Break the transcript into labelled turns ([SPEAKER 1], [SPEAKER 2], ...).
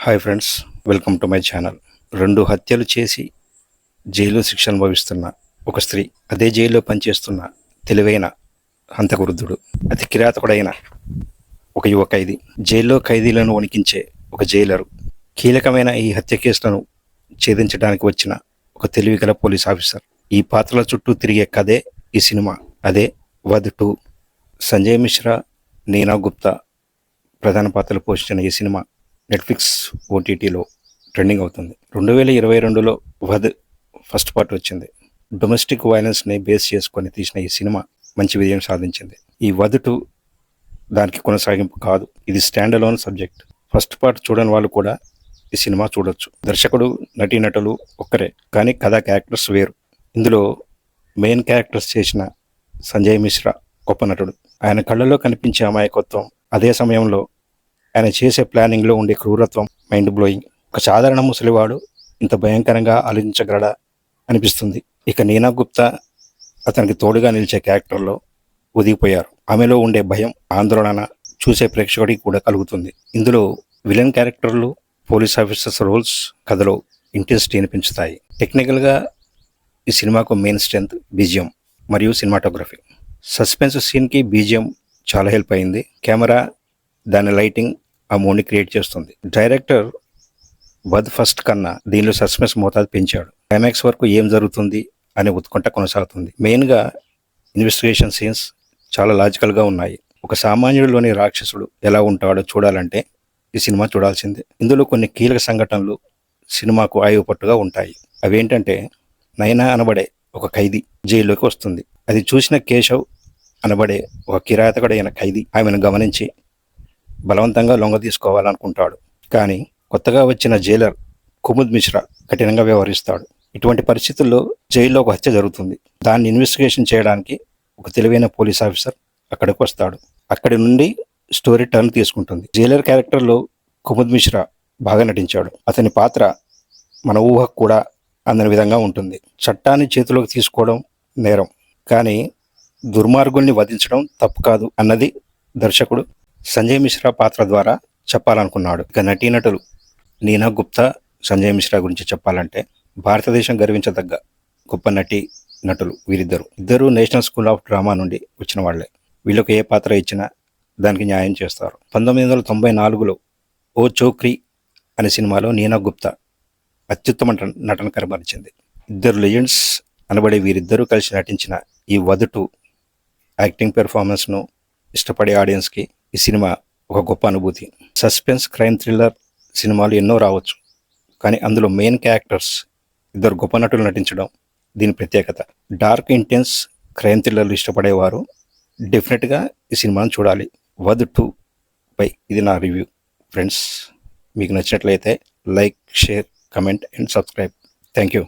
[SPEAKER 1] Hi friends, welcome to my channel. 2 హత్యలు చేసి జైల్లో శిక్ష అనుభవిస్తున్న ఒక స్త్రీ, అదే జైల్లో పనిచేస్తున్న తెలివైన హంతకవృద్ధుడు, అతి కిరాతకుడైన ఒక యువ ఖైదీ, జైల్లో ఖైదీలను వణికించే ఒక జైలరు, కీలకమైన ఈ హత్య కేసులను ఛేదించడానికి వచ్చిన ఒక తెలివిగల పోలీస్ ఆఫీసర్. ఈ పాత్రల చుట్టూ తిరిగే కథే ఈ సినిమా. అదే వధ్ 2. సంజయ్ మిశ్రా, నీనా గుప్తా ప్రధాన పాత్రలు పోషించిన ఈ సినిమా నెట్ఫ్లిక్స్ ఓటీటీలో ట్రెండింగ్ అవుతుంది. 2022లో వధ్ ఫస్ట్ పార్ట్ వచ్చింది. డొమెస్టిక్ వైలెన్స్ని బేస్ చేసుకొని తీసిన ఈ సినిమా మంచి విజయం సాధించింది. ఈ వధ్ 2 దానికి కొనసాగింపు కాదు, ఇది stand alone subject. First part చూడని వాళ్ళు కూడా ఈ సినిమా చూడొచ్చు. దర్శకుడు, నటీనటులు ఒక్కరే, కానీ కథా క్యారెక్టర్స్ వేరు. ఇందులో మెయిన్ క్యారెక్టర్స్ చేసిన సంజయ్ మిశ్రా గొప్ప నటుడు. ఆయన కళ్ళలో కనిపించే అమాయకత్వం, అదే సమయంలో ఆయన చేసే ప్లానింగ్లో ఉండే క్రూరత్వం మైండ్ బ్లోయింగ్. ఒక సాధారణ ముసలివాడు ఇంత భయంకరంగా ఆలోచించగలడా అనిపిస్తుంది. ఇక నీనా గుప్తా అతనికి తోడుగా నిలిచే క్యారెక్టర్లో ఒదిగిపోయారు. ఆమెలో ఉండే భయం, ఆందోళన చూసే ప్రేక్షకుడికి కూడా కలుగుతుంది. ఇందులో విలన్ క్యారెక్టర్లు, పోలీస్ ఆఫీసర్స్ రోల్స్ కథలో ఇంటెన్సిటీని పెంచుతాయి. టెక్నికల్గా ఈ సినిమాకు మెయిన్ స్ట్రెంత్ బీజిఎం మరియు సినిమాటోగ్రఫీ. సస్పెన్స్ సీన్కి బీజిఎం చాలా హెల్ప్ అయింది. కెమెరా, దాని లైటింగ్ ఆ మూడ్ని క్రియేట్ చేస్తుంది. డైరెక్టర్ వధ్ ఫస్ట్ కన్నా దీనిలో సస్పెన్స్ మోతాదు పెంచాడు. క్లైమాక్స్ వరకు ఏం జరుగుతుంది అనే ఉత్కంఠ కొనసాగుతుంది. మెయిన్గా ఇన్వెస్టిగేషన్ సీన్స్ చాలా లాజికల్గా ఉన్నాయి. ఒక సామాన్యుడిలోని రాక్షసుడు ఎలా ఉంటాడో చూడాలంటే ఈ సినిమా చూడాల్సిందే. ఇందులో కొన్ని కీలక సంఘటనలు సినిమాకు ఆయువుపట్టుగా ఉంటాయి. అవేంటంటే, నైనా అనబడే ఒక ఖైదీ జైల్లోకి వస్తుంది. అది చూసిన కేశవ్ అనబడే ఒక కిరాతకుడైన ఖైదీ ఆమెను గమనించి బలవంతంగా లొంగ తీసుకోవాలనుకుంటాడు. కానీ కొత్తగా వచ్చిన జైలర్ కుముద్ మిశ్రా కఠినంగా వ్యవహరిస్తాడు. ఇటువంటి పరిస్థితుల్లో జైల్లో ఒక హత్య జరుగుతుంది. దాన్ని ఇన్వెస్టిగేషన్ చేయడానికి ఒక తెలివైన పోలీస్ ఆఫీసర్ అక్కడికి వస్తాడు. అక్కడి నుండి స్టోరీ టర్న్ తీసుకుంటుంది. జైలర్ క్యారెక్టర్లో కుముద్ మిశ్రా బాగా నటించాడు. అతని పాత్ర మన ఊహకు కూడా అందని విధంగా ఉంటుంది. చట్టాన్ని చేతిలోకి తీసుకోవడం నేరం, కానీ దుర్మార్గుల్ని వధించడం తప్పు కాదు అన్నది దర్శకుడు సంజయ్ మిశ్రా పాత్ర ద్వారా చెప్పాలనుకున్నాడు. ఇక నటీనటులు నీనా గుప్తా, సంజయ్ మిశ్రా గురించి చెప్పాలంటే భారతదేశం గర్వించదగ్గ గొప్ప నటులు వీరిద్దరూ నేషనల్ స్కూల్ ఆఫ్ డ్రామా నుండి వచ్చిన వాళ్లే. వీళ్ళకు ఏ పాత్ర ఇచ్చినా దానికి న్యాయం చేస్తారు. 1994లో ఓ చోక్రీ అనే సినిమాలో నీనా గుప్తా అత్యుత్తమ నటన కనబరిచింది. ఇద్దరు లెజెండ్స్ అనబడే వీరిద్దరూ కలిసి నటించిన ఈ వధ్ 2 యాక్టింగ్ పెర్ఫార్మెన్స్ను ఇష్టపడే ఆడియన్స్కి ఈ సినిమా ఒక గొప్ప అనుభూతి. సస్పెన్స్, క్రైమ్, థ్రిల్లర్ సినిమాలు ఎన్నో రావచ్చు, కానీ అందులో మెయిన్ క్యారెక్టర్స్ ఇద్దరు గొప్ప నటులు నటించడం దీని ప్రత్యేకత. డార్క్, ఇంటెన్స్ క్రైమ్ థ్రిల్లర్లు ఇష్టపడేవారు డెఫినెట్గా ఈ సినిమాను చూడాలి. వధ్ 2 పై ఇది నా రివ్యూ. ఫ్రెండ్స్, మీకు నచ్చినట్లయితే like, share, comment and subscribe. Thank you.